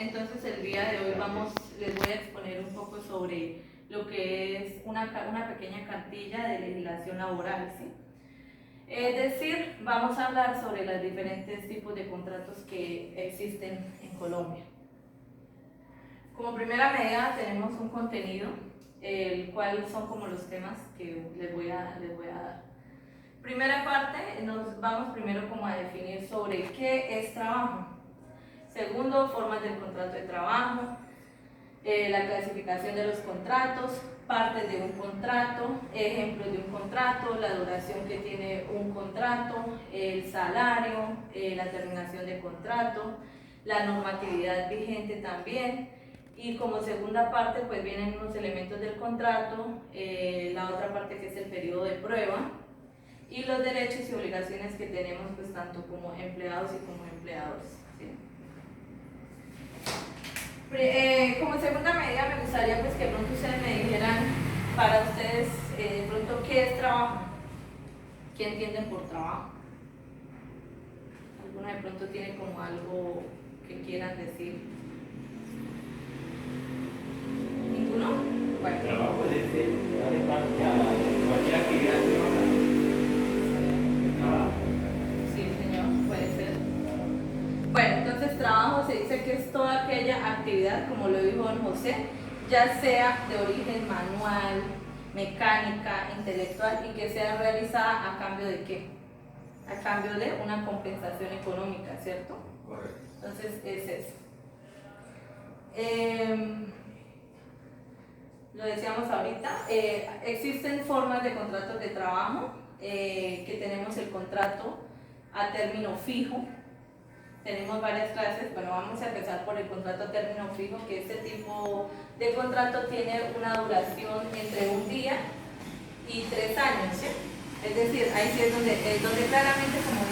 Entonces el día de hoy les voy a exponer un poco sobre lo que es una pequeña cartilla de legislación laboral, ¿sí? Es decir, vamos a hablar sobre los diferentes tipos de contratos que existen en Colombia. Como primera medida tenemos un contenido, el cual son como los temas que les voy a dar. Primera parte, nos vamos primero como a definir sobre qué es trabajo. Segundo, formas del contrato de trabajo, la clasificación de los contratos, partes de un contrato, ejemplos de un contrato, la duración que tiene un contrato, el salario, la terminación de contrato, la normatividad vigente también. Y como segunda parte pues vienen unos elementos del contrato, la otra parte que es el periodo de prueba y los derechos y obligaciones que tenemos pues tanto como empleados y como empleadores, ¿sí? Como segunda medida me gustaría pues que pronto ustedes me dijeran para ustedes de pronto qué es trabajo, qué entienden por trabajo. ¿Alguno de pronto tiene como algo que quieran decir? ¿Ninguno? Bueno. Trabajo puede ser darle parte a cualquier actividad privada. Trabajo. Sí, señor, puede ser. Bueno, entonces trabajo se dice que es toda aquella actividad, como lo dijo don José, ya sea de origen manual, mecánica, intelectual y que sea realizada a cambio de ¿qué? A cambio de una compensación económica, ¿cierto? Correcto. Entonces es eso. Lo decíamos ahorita, existen formas de contratos de trabajo, que tenemos el contrato a término fijo. Tenemos varias clases, bueno, vamos a empezar por el contrato a término fijo, que este tipo de contrato tiene una duración entre un día y 3 años, ¿sí? Es decir, ahí sí es donde claramente, como lo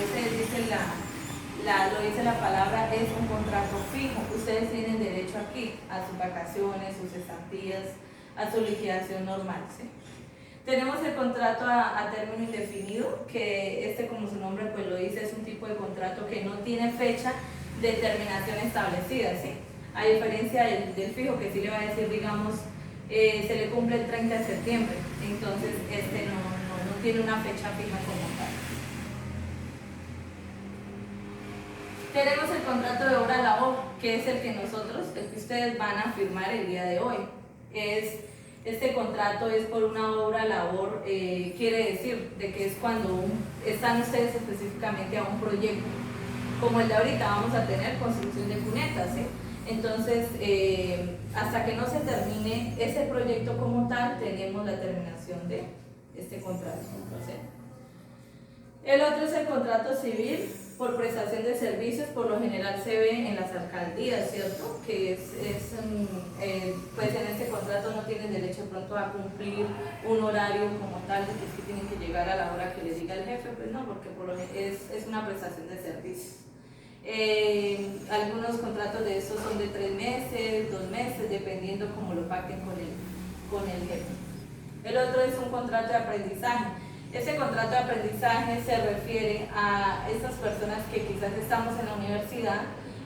dice la palabra, es un contrato fijo. Ustedes tienen derecho aquí a sus vacaciones, sus cesantías, a su liquidación normal, ¿sí? Tenemos el contrato a término indefinido, que como su nombre pues lo dice, es un tipo de contrato que no tiene fecha de terminación establecida, ¿sí? A diferencia del fijo, que sí le va a decir, digamos, se le cumple el 30 de septiembre, entonces no tiene una fecha fija como tal. Tenemos el contrato de obra-labor, que es el que ustedes van a firmar el día de hoy. Este contrato es por una obra-labor, quiere decir de que es cuando están ustedes específicamente a un proyecto, como el de ahorita vamos a tener construcción de cunetas, ¿sí? Entonces, hasta que no se termine ese proyecto como tal, tenemos la terminación de este contrato, ¿sí? El otro es el contrato civil por prestación de servicios, por lo general se ve en las alcaldías, ¿cierto? Que pues en este contrato no tienen derecho pronto a cumplir un horario como tal, de que tienen que llegar a la hora que les diga el jefe, pues no, porque es una prestación de servicios. Algunos contratos de estos son de 3 meses, 2 meses, dependiendo cómo lo pacten con el jefe. El otro es un contrato de aprendizaje. Este contrato de aprendizaje se refiere a estas personas que quizás estamos en la universidad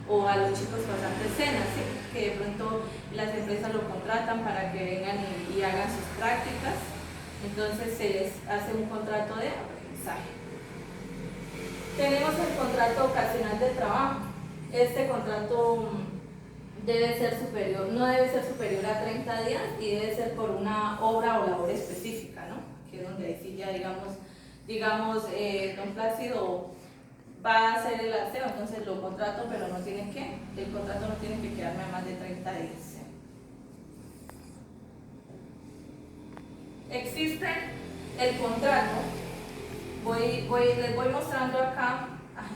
o a los chicos pasantes cenas, ¿sí? Que de pronto las empresas lo contratan para que vengan y hagan sus prácticas, entonces se les hace un contrato de aprendizaje. Tenemos el contrato ocasional de trabajo. Este contrato debe ser superior, no debe ser superior a 30 días y debe ser por una obra o labor específica, ¿no? Que es donde ahí sí ya digamos don Plácido va a hacer el aseo, entonces lo contrato, pero el contrato no tiene que quedarme a más de 30 días. ¿Sí? Existe el contrato, les voy mostrando acá,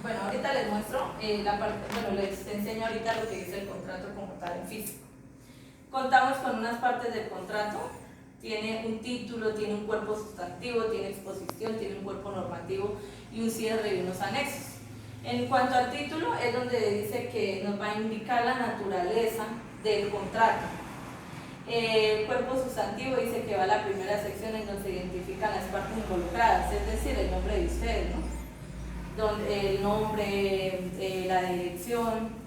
bueno, ahorita les muestro les enseño ahorita lo que es el contrato como tal en físico. Contamos con unas partes del contrato. Tiene un título, tiene un cuerpo sustantivo, tiene exposición, tiene un cuerpo normativo y un cierre y unos anexos. En cuanto al título, es donde dice que nos va a indicar la naturaleza del contrato. El cuerpo sustantivo dice que va a la primera sección en donde se identifican las partes involucradas, es decir, el nombre de ustedes, ¿no? El nombre, la dirección.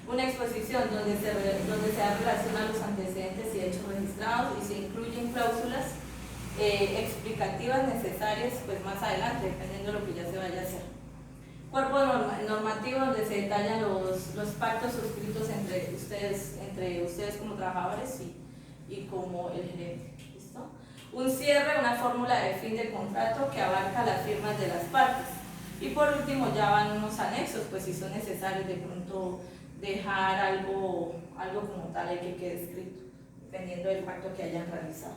Una exposición donde se da relación a los antecedentes y hechos registrados y se incluyen cláusulas explicativas necesarias pues más adelante, dependiendo de lo que ya se vaya a hacer. Cuerpo normativo donde se detallan los pactos suscritos entre ustedes como trabajadores y como el gerente. ¿Listo? Un cierre, una fórmula de fin de contrato que abarca las firmas de las partes. Y por último ya van unos anexos, pues si son necesarios de pronto dejar algo como tal hay que quede escrito, dependiendo del pacto que hayan realizado.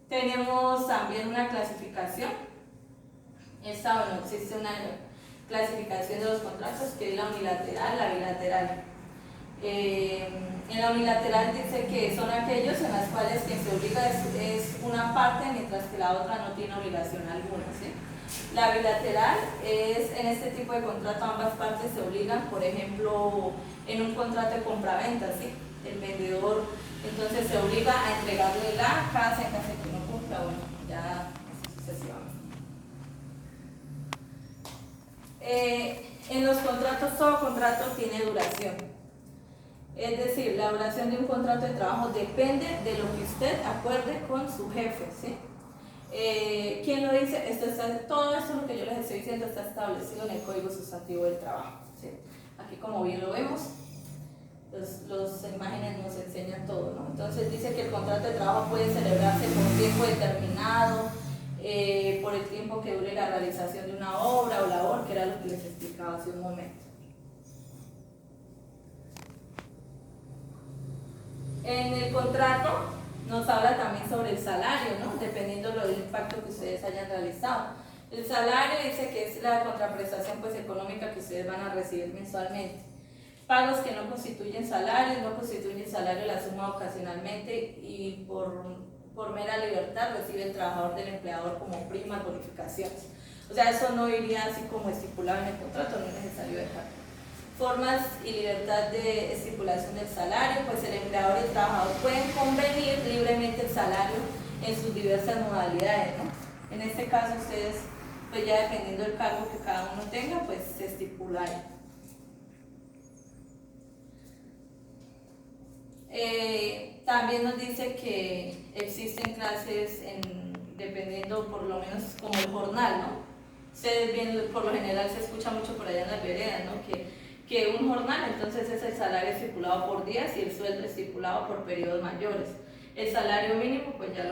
Tenemos también una clasificación. Esta, bueno, existe una clasificación de los contratos que es la unilateral, la bilateral. En la unilateral dice que son aquellos en los cuales quien se obliga es una parte, mientras que la otra no tiene obligación alguna, ¿sí? La bilateral es en este tipo de contrato ambas partes se obligan, por ejemplo, en un contrato de compraventa, ¿sí? El vendedor entonces se obliga a entregarle la casa en caso de que no cumpla, bueno, ya así sucesivamente. En los contratos, todo contrato tiene duración. Es decir, la duración de un contrato de trabajo depende de lo que usted acuerde con su jefe, ¿sí? ¿Quién lo dice? Todo esto lo que yo les estoy diciendo está establecido en el Código Sustantivo del Trabajo, ¿sí? Aquí como bien lo vemos, las imágenes nos enseñan todo, ¿no? Entonces dice que el contrato de trabajo puede celebrarse por tiempo determinado, por el tiempo que dure la realización de una obra o labor, que era lo que les explicaba hace un momento. En el contrato nos habla también sobre el salario, ¿no? Dependiendo del impacto que ustedes hayan realizado. El salario dice que es la contraprestación pues, económica que ustedes van a recibir mensualmente. Pagos que no constituyen salario la suma ocasionalmente y por mera libertad recibe el trabajador del empleador como primas, bonificaciones. O sea, eso no iría así como estipulado en el contrato, no es necesario dejarlo. Formas y libertad de estipulación del salario, pues el empleador y el trabajador pueden convenir libremente el salario en sus diversas modalidades, ¿no? En este caso ustedes, pues ya dependiendo del cargo que cada uno tenga, pues se estipula ahí. También nos dice que existen clases dependiendo por lo menos como el jornal, ¿no? Ustedes bien, por lo general se escucha mucho por allá en las veredas, ¿no? Que un jornal, entonces es el salario estipulado por días y el sueldo estipulado por periodos mayores. El salario mínimo, pues ya en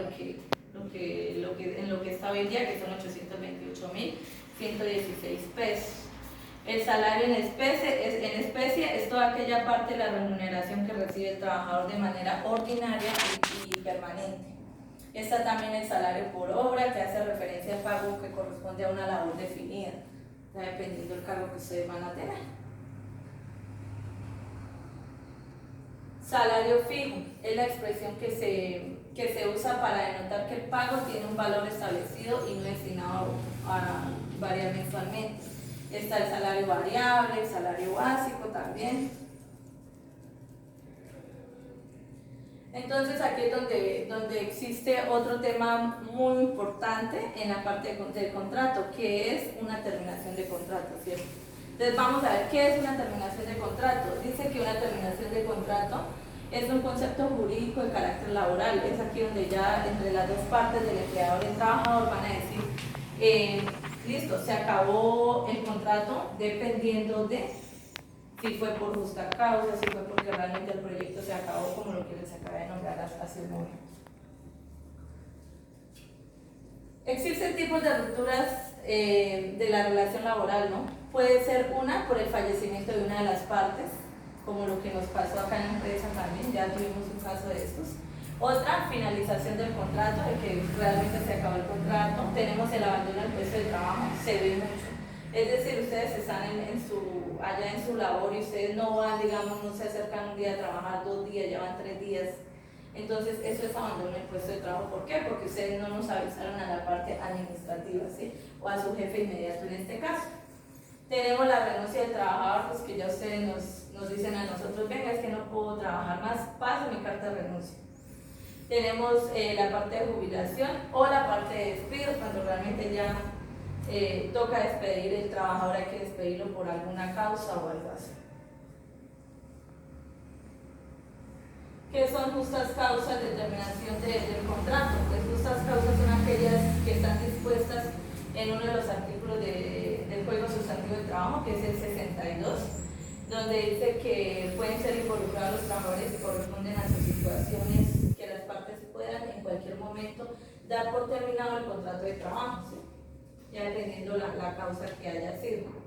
lo que está hoy en día, que son 828.116 pesos. El salario en especie es toda aquella parte de la remuneración que recibe el trabajador de manera ordinaria y permanente. Está también el salario por obra, que hace referencia al pago que corresponde a una labor definida, ya dependiendo del cargo que ustedes van a tener. Salario fijo es la expresión que se usa para denotar que el pago tiene un valor establecido y no destinado a variar mensualmente. Está el salario variable, el salario básico también. Entonces aquí es donde existe otro tema muy importante en la parte del contrato, que es una terminación de contrato, ¿cierto? Entonces vamos a ver qué es una terminación de contrato. Dice que una terminación de contrato es un concepto jurídico de carácter laboral. Es aquí donde ya entre las dos partes del empleador y el trabajador van a decir, listo, se acabó el contrato dependiendo de si fue por justa causa, si fue porque realmente el proyecto se acabó, como lo que les acabé de nombrar hace un momento. Existen tipos de rupturas de la relación laboral, ¿no? Puede ser una por el fallecimiento de una de las partes, como lo que nos pasó acá en la empresa también, ya tuvimos un caso de estos. Otra, finalización del contrato, de que realmente se acabó el contrato. Tenemos el abandono del puesto de trabajo, se ve mucho. Es decir, ustedes están allá en su labor y ustedes no van, digamos, no se acercan un día a trabajar, 2 días, ya van 3 días. Entonces, eso es abandono del puesto de trabajo. ¿Por qué? Porque ustedes no nos avisaron a la parte administrativa, ¿sí? O a su jefe inmediato en este caso. Tenemos la renuncia del trabajador, pues que ya ustedes nos dicen a nosotros, venga, es que no puedo trabajar más, paso mi carta de renuncia. Tenemos la parte de jubilación o la parte de despido, cuando realmente ya toca despedir el trabajador, hay que despedirlo por alguna causa o algo así. ¿Qué son justas causas de terminación del contrato? Pues justas causas son aquellas que están dispuestas en uno de los artículos del Código Sustantivo del Trabajo, que es el 62, donde dice que pueden ser involucrados los trabajadores que corresponden a sus situaciones, que las partes puedan en cualquier momento dar por terminado el contrato de trabajo, ¿sí? Ya dependiendo la causa que haya sido.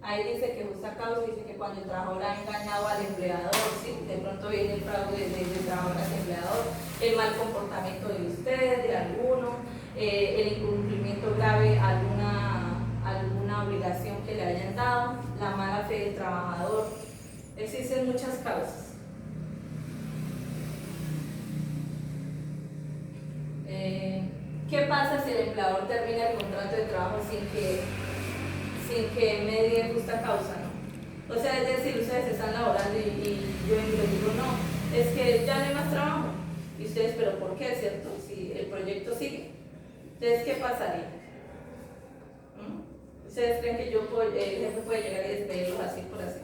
Ahí dice que justa causa, dice que cuando el trabajador ha engañado al empleador, ¿sí? De pronto viene el fraude del trabajador al empleador, el mal comportamiento de usted, de alguno, el incumplimiento grave a alguna obligación que le hayan dado, la mala fe del trabajador. Existen muchas causas. ¿Qué pasa si el empleador termina el contrato de trabajo sin que medie justa causa, ¿no? O sea, es decir, ustedes están laborando y yo les digo, no, es que ya no hay más trabajo. Y ustedes, ¿pero por qué, cierto? Si el proyecto sigue. Entonces, ¿qué pasaría? ¿Ustedes creen que el jefe puede llegar y despedirlos así por así?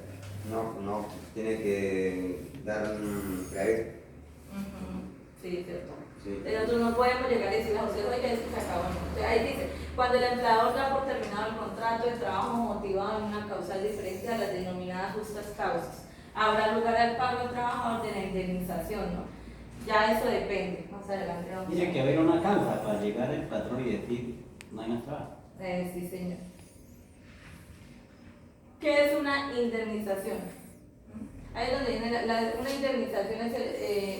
No, tiene que dar un preaviso. Sí, cierto. Sí. Nosotros no podemos llegar y decirle a José, oiga, es que se acabó. Entonces, ahí dice, cuando el empleador da por terminado el contrato de trabajo motivado en una causal diferente a las denominadas justas causas, habrá lugar al pago del trabajador de la indemnización, ¿no? Ya eso depende, más adelante vamos. Tiene que haber una causa para llegar el patrón y decir, no hay más trabajo. Sí, señor. ¿Qué es una indemnización? Ahí es donde viene una indemnización, es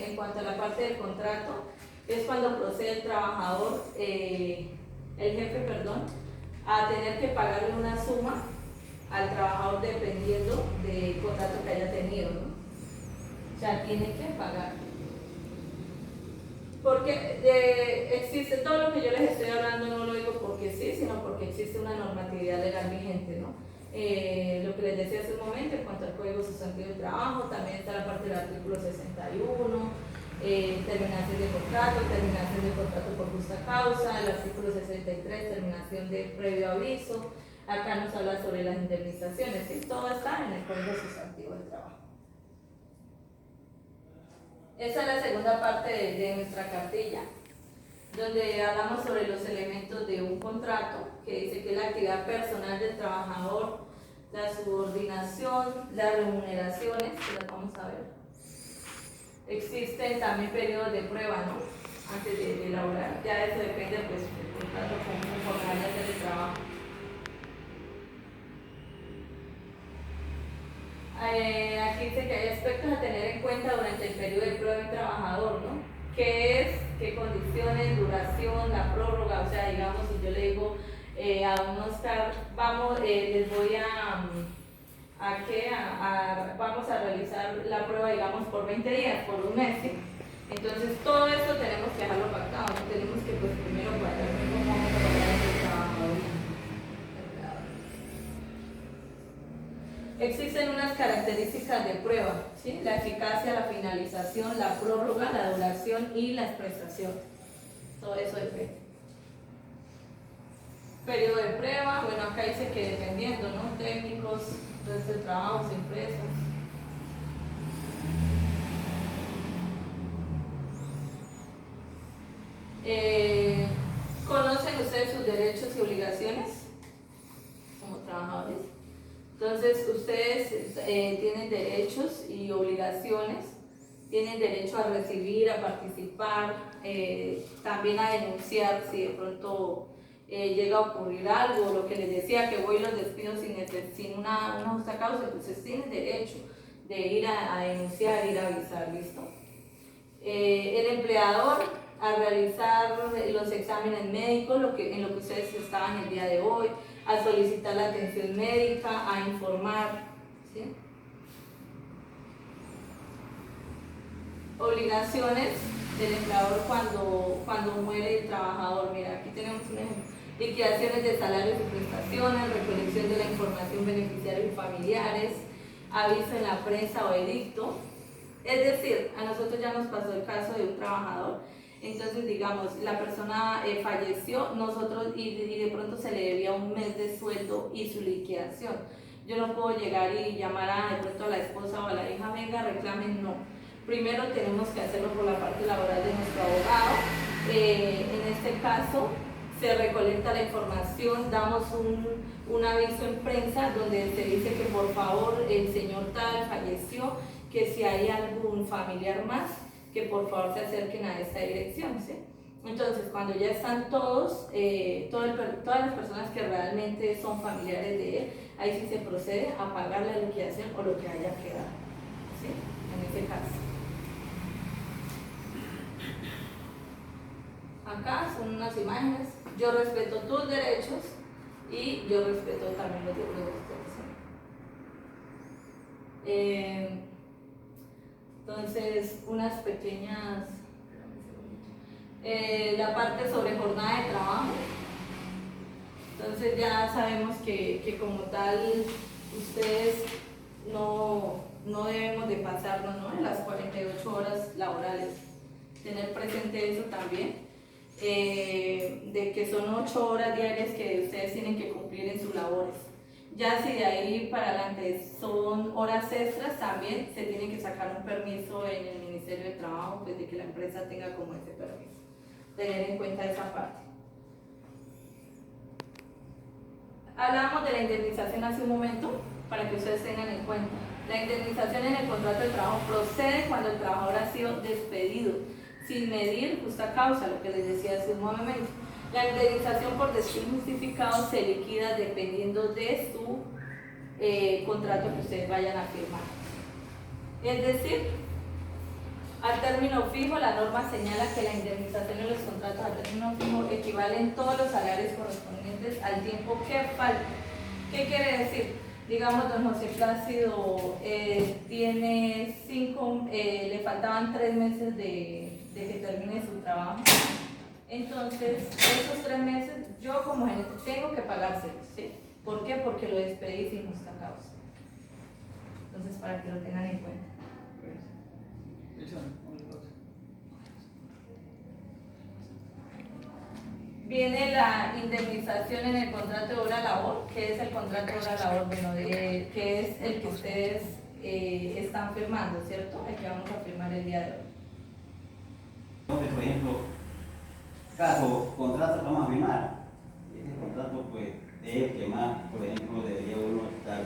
en cuanto a la parte del contrato, es cuando procede el trabajador, el jefe, perdón, a tener que pagarle una suma al trabajador dependiendo del contrato que haya tenido, ¿no? O sea, tiene que pagar. Porque existe todo lo que yo les estoy hablando, no lo digo porque sí, sino porque existe una normatividad legal vigente, ¿no? Lo que les decía hace un momento en cuanto al Código Sustantivo del Trabajo, también está la parte del artículo 61, terminación de contrato por justa causa, el artículo 63, terminación de previo aviso. Acá nos habla sobre las indemnizaciones, ¿sí? Todo está en el Código Sustantivo del Trabajo. Esa es la segunda parte de nuestra cartilla, donde hablamos sobre los elementos de un contrato, que dice que es la actividad personal del trabajador, la subordinación, las remuneraciones, que las vamos a ver. Existen también periodos de prueba, ¿no? Antes de elaborar, ya eso depende pues del contrato conforme vaya a hacer el trabajo. Aquí dice que hay aspectos a tener en cuenta durante el periodo de prueba del trabajador, ¿no? ¿Qué es? ¿Qué condiciones? Duración, la prórroga, o sea, digamos, si yo le digo a un Oscar, vamos, les voy vamos a realizar la prueba, digamos, por 20 días, por un mes, ¿sí? Entonces, todo esto tenemos que dejarlo pactado, ¿no? Tenemos que, pues, primero guardar cómo vamos a pagar el trabajador. Existen unas características de prueba, ¿sí? La eficacia, la finalización, la prórroga, la duración y la expresación. Todo eso depende. Periodo de prueba, bueno, acá dice que dependiendo, ¿no? Técnicos, entonces de trabajos, empresas. ¿Conocen ustedes sus derechos y obligaciones como trabajadores? Entonces, ustedes tienen derechos y obligaciones, tienen derecho a recibir, a participar, también a denunciar si de pronto llega a ocurrir algo, lo que les decía, que voy y los despido sin una justa causa, entonces tienen derecho de ir a denunciar, ir a avisar, ¿listo? El empleador a realizar los exámenes médicos, en lo que ustedes estaban el día de hoy, a solicitar la atención médica, a informar, ¿sí? Obligaciones del empleador cuando muere el trabajador. Mira, aquí tenemos un ejemplo. Liquidaciones de salarios y prestaciones, recolección de la información beneficiarios y familiares, aviso en la prensa o edicto. Es decir, a nosotros ya nos pasó el caso de un trabajador Entonces, digamos, la persona falleció, nosotros y de pronto se le debía un mes de sueldo y su liquidación. Yo no puedo llegar y llamar de pronto a la esposa o a la hija, venga, reclamen, no. Primero tenemos que hacerlo por la parte laboral de nuestro abogado. En este caso, se recolecta la información, damos un aviso en prensa donde se dice que por favor el señor tal falleció, que si hay algún familiar más, que por favor se acerquen a esta dirección, ¿sí? Entonces, cuando ya están todos, todas las personas que realmente son familiares de él, ahí sí se procede a pagar la liquidación o lo que haya quedado, ¿sí? En ese caso. Acá son unas imágenes. Yo respeto tus derechos y yo respeto también los derechos de ustedes. Entonces, unas pequeñas, la parte sobre jornada de trabajo. Entonces ya sabemos que como tal ustedes no debemos de pasarnos, ¿no?, en las 48 horas laborales. Tener presente eso también. De que son 8 horas diarias que ustedes tienen que cumplir en sus labores. Ya si de ahí para adelante son horas extras, también se tiene que sacar un permiso en el Ministerio de Trabajo, pues de que la empresa tenga como ese permiso. Tener en cuenta esa parte. Hablamos de la indemnización hace un momento, para que ustedes tengan en cuenta. La indemnización en el contrato de trabajo procede cuando el trabajador ha sido despedido sin medir justa causa, lo que les decía hace un momento. La indemnización por despido injustificado se liquida dependiendo de su contrato que ustedes vayan a firmar. Es decir, al término fijo, la norma señala que la indemnización en los contratos al término fijo equivalen todos los salarios correspondientes al tiempo que falta. ¿Qué quiere decir? Digamos, don José Plácido tiene le faltaban 3 meses de que termine su trabajo. Entonces, esos 3 meses, yo como gerente tengo que pagárselos, ¿sí? ¿Por qué? Porque lo despedí sin justa causa. Entonces, para que lo tengan en cuenta. Viene la indemnización en el contrato de hora-labor, que es el contrato de hora-labor, bueno, que es el que ustedes están firmando, ¿cierto? El que vamos a firmar el día de hoy. Entonces, por ejemplo, caso contrato vamos a firmar, ese contrato pues es el que más, por ejemplo, debería uno estar,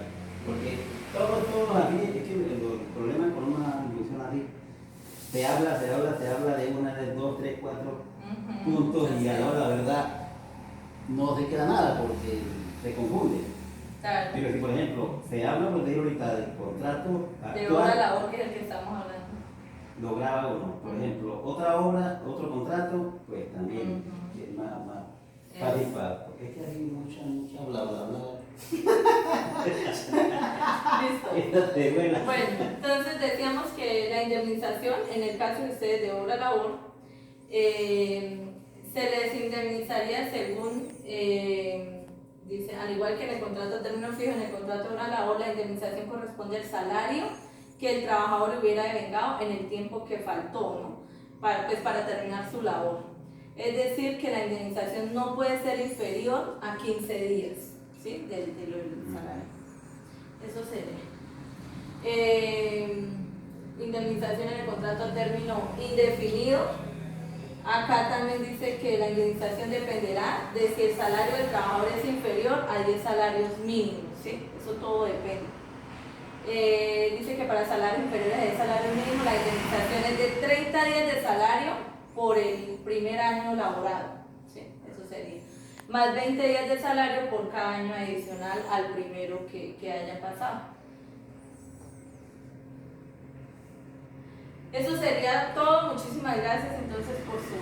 porque todos aquí, es que el problema con una discusión así, se habla de una de 2, 3, 4 puntos y a la hora de la verdad no se queda nada porque se confunde. Claro. Pero si por ejemplo se habla, pues de ahorita del contrato De actual, hora-labor, que es el que estamos hablando. lo graba uno. Por ejemplo, otra obra, otro contrato, pues también es más fácil para, porque es que hay mucha bla bla bla. Listo. Bueno, entonces decíamos que la indemnización, en el caso de ustedes de hora-labor, se les indemnizaría según, dice, al igual que en el contrato de término fijo, en el contrato de hora-labor, la indemnización corresponde al salario que el trabajador hubiera devengado en el tiempo que faltó, ¿no?, para terminar su labor. Es decir, que la indemnización no puede ser inferior a 15 días, ¿sí?, del salario. Eso sería. Indemnización en el contrato a término indefinido. Acá también dice que la indemnización dependerá de si el salario del trabajador es inferior a 10 salarios mínimos, ¿sí? Eso todo depende. Dice que para salarios inferiores a 10 salarios mínimos la indemnización es de 30 días de salario por el primer año laborado, ¿sí? Eso sería. Más 20 días de salario por cada año adicional al primero que haya pasado. Eso sería todo. Muchísimas gracias entonces por su